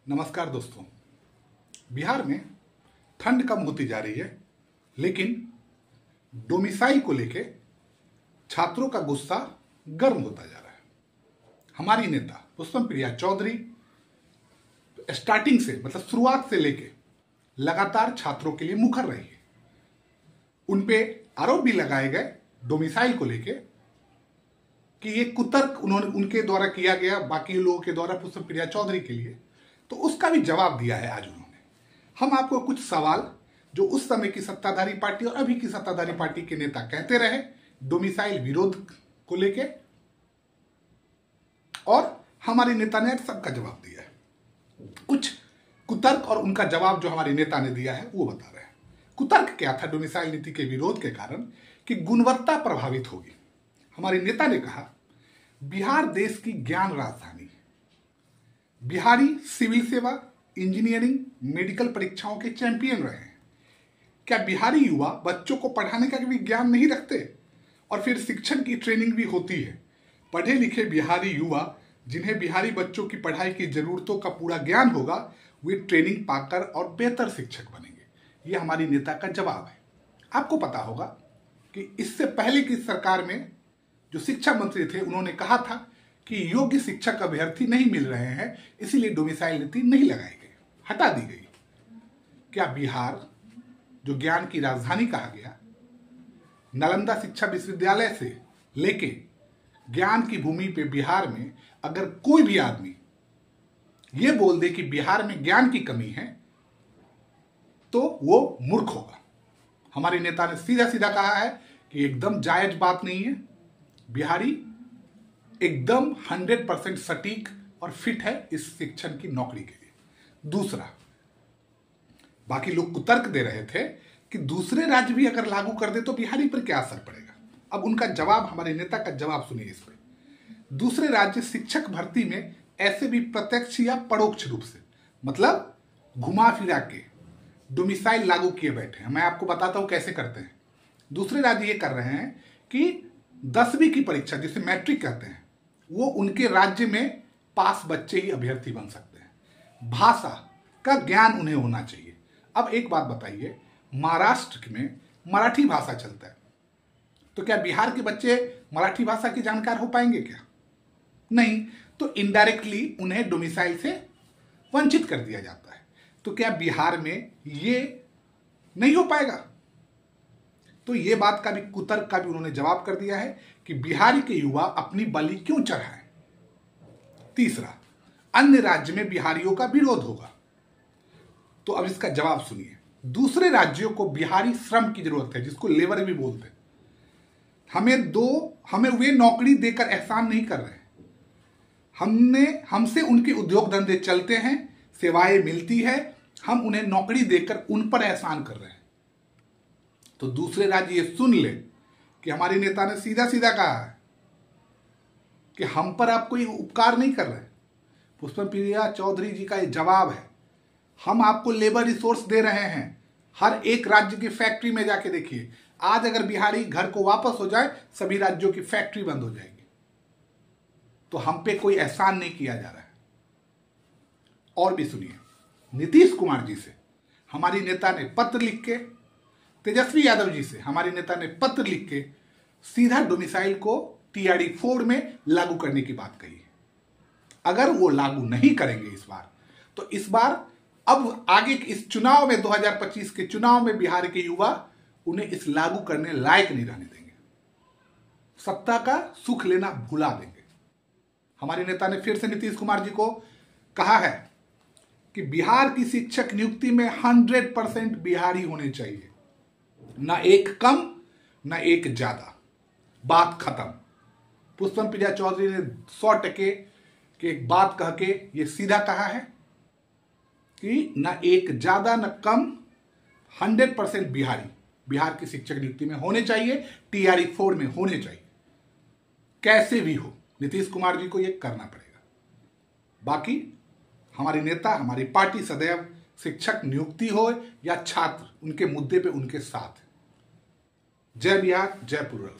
नमस्कार दोस्तों। बिहार में ठंड कम होती जा रही है, लेकिन डोमिसाइल को लेके छात्रों का गुस्सा गर्म होता जा रहा है। हमारी नेता पुष्पम प्रिया चौधरी स्टार्टिंग से मतलब शुरुआत से लेके लगातार छात्रों के लिए मुखर रही है। उन पे आरोप भी लगाए गए डोमिसाइल को लेके कि ये कुतर्क उनके द्वारा किया गया बाकी लोगों के द्वारा पुष्पम प्रिया चौधरी के लिए, तो उसका भी जवाब दिया है आज उन्होंने। हम आपको कुछ सवाल जो उस समय की सत्ताधारी पार्टी और अभी की सत्ताधारी पार्टी के नेता कहते रहे डोमिसाइल विरोध को लेके, और हमारे नेता ने सबका जवाब दिया है। कुछ कुतर्क और उनका जवाब जो हमारे नेता ने दिया है वो बता रहे हैं। कुतर्क क्या था डोमिसाइल नीति के विरोध के कारण कि गुणवत्ता प्रभावित होगी। हमारे नेता ने कहा बिहार देश की ज्ञान राजधानी है। बिहारी सिविल सेवा, इंजीनियरिंग, मेडिकल परीक्षाओं के चैंपियन रहे हैं। क्या बिहारी युवा बच्चों को पढ़ाने का भी ज्ञान नहीं रखते? और फिर शिक्षण की ट्रेनिंग भी होती है। पढ़े लिखे बिहारी युवा जिन्हें बिहारी बच्चों की पढ़ाई की जरूरतों का पूरा ज्ञान होगा, वे ट्रेनिंग पाकर और बेहतर शिक्षक बनेंगे। ये हमारी नेता का जवाब है। आपको पता होगा कि इससे पहले की सरकार में जो शिक्षा मंत्री थे उन्होंने कहा था कि योग्य शिक्षक अभ्यर्थी नहीं मिल रहे हैं, इसीलिए डोमिसाइल नीति नहीं लगाई गई, हटा दी गई। क्या बिहार जो ज्ञान की राजधानी कहा गया, नालंदा शिक्षा विश्वविद्यालय से लेके ज्ञान की भूमि पे बिहार में अगर कोई भी आदमी ये बोल दे कि बिहार में ज्ञान की कमी है तो वो मूर्ख होगा। हमारे नेता ने सीधा सीधा कहा है कि एकदम जायज बात नहीं है। बिहारी एकदम 100% सटीक और फिट है इस शिक्षण की नौकरी के लिए। दूसरा, बाकी लोग कुतर्क दे रहे थे कि दूसरे राज्य भी अगर लागू कर दे तो बिहारी पर क्या असर पड़ेगा। अब उनका जवाब, हमारे नेता का जवाब सुनिए इस पे। दूसरे राज्य शिक्षक भर्ती में ऐसे भी प्रत्यक्ष या परोक्ष रूप से मतलब घुमा फिरा के डोमिसाइल लागू किए बैठे हैं। मैं आपको बताता हूं कैसे करते हैं। दूसरे राज्य ये कर रहे हैं कि 10वीं की परीक्षा जिसे मैट्रिक कहते हैं, वो उनके राज्य में पास बच्चे ही अभ्यर्थी बन सकते हैं। भाषा का ज्ञान उन्हें होना चाहिए। अब एक बात बताइए, महाराष्ट्र में मराठी भाषा चलता है, तो क्या बिहार के बच्चे मराठी भाषा की जानकार हो पाएंगे क्या? नहीं। तो इनडायरेक्टली उन्हें डोमिसाइल से वंचित कर दिया जाता है। तो क्या बिहार में ये नहीं हो पाएगा? तो ये बात का भी, कुतर्क का भी उन्होंने जवाब कर दिया है कि बिहारी के युवा अपनी बलि क्यों चढ़ाएं। तीसरा, अन्य राज्य में बिहारियों का विरोध होगा। तो अब इसका जवाब सुनिए। दूसरे राज्यों को बिहारी श्रम की जरूरत है, जिसको लेबर भी बोलते हैं। हमें वे नौकरी देकर एहसान नहीं कर रहे हैं। हमसे उनके उद्योग धंधे चलते हैं, सेवाएं मिलती है, हम उन्हें नौकरी देकर उन पर एहसान कर रहे हैं। तो दूसरे राज्य ये सुन ले कि हमारे नेता ने सीधा सीधा कहा है कि हम पर आप कोई उपकार नहीं कर रहे। पुष्पम प्रिया चौधरी जी का ये जवाब है। हम आपको लेबर रिसोर्स दे रहे हैं। हर एक राज्य की फैक्ट्री में जाके देखिए, आज अगर बिहारी घर को वापस हो जाए, सभी राज्यों की फैक्ट्री बंद हो जाएगी। तो हम पे कोई एहसान नहीं किया जा रहा है। और भी सुनिए, नीतीश कुमार जी से हमारी नेता ने पत्र लिख के, तेजस्वी यादव जी से हमारी नेता ने पत्र लिख के सीधा डोमिसाइल को टीआरडी 4 में लागू करने की बात कही है। अगर वो लागू नहीं करेंगे इस बार, तो इस बार अब आगे इस चुनाव में 2025 के चुनाव में बिहार के युवा उन्हें इस लागू करने लायक नहीं रहने देंगे। सत्ता का सुख लेना भुला देंगे। हमारे नेता ने फिर से नीतीश कुमार जी को कहा है कि बिहार की शिक्षक नियुक्ति में 100% बिहारी होने चाहिए, ना एक कम ना एक ज्यादा। बात खत्म। पुष्पम प्रिया चौधरी ने 100% की एक बात कह के ये सीधा कहा है कि ना एक ज्यादा ना कम, 100% बिहार की शिक्षक नियुक्ति में होने चाहिए, टीआरडी 4 में होने चाहिए। कैसे भी हो, नीतीश कुमार जी को यह करना पड़ेगा। बाकी हमारे नेता, हमारी पार्टी सदैव शिक्षक नियुक्ति हो या छात्र, उनके मुद्दे पे उनके साथ है। जय बिहार, जय पूर्व।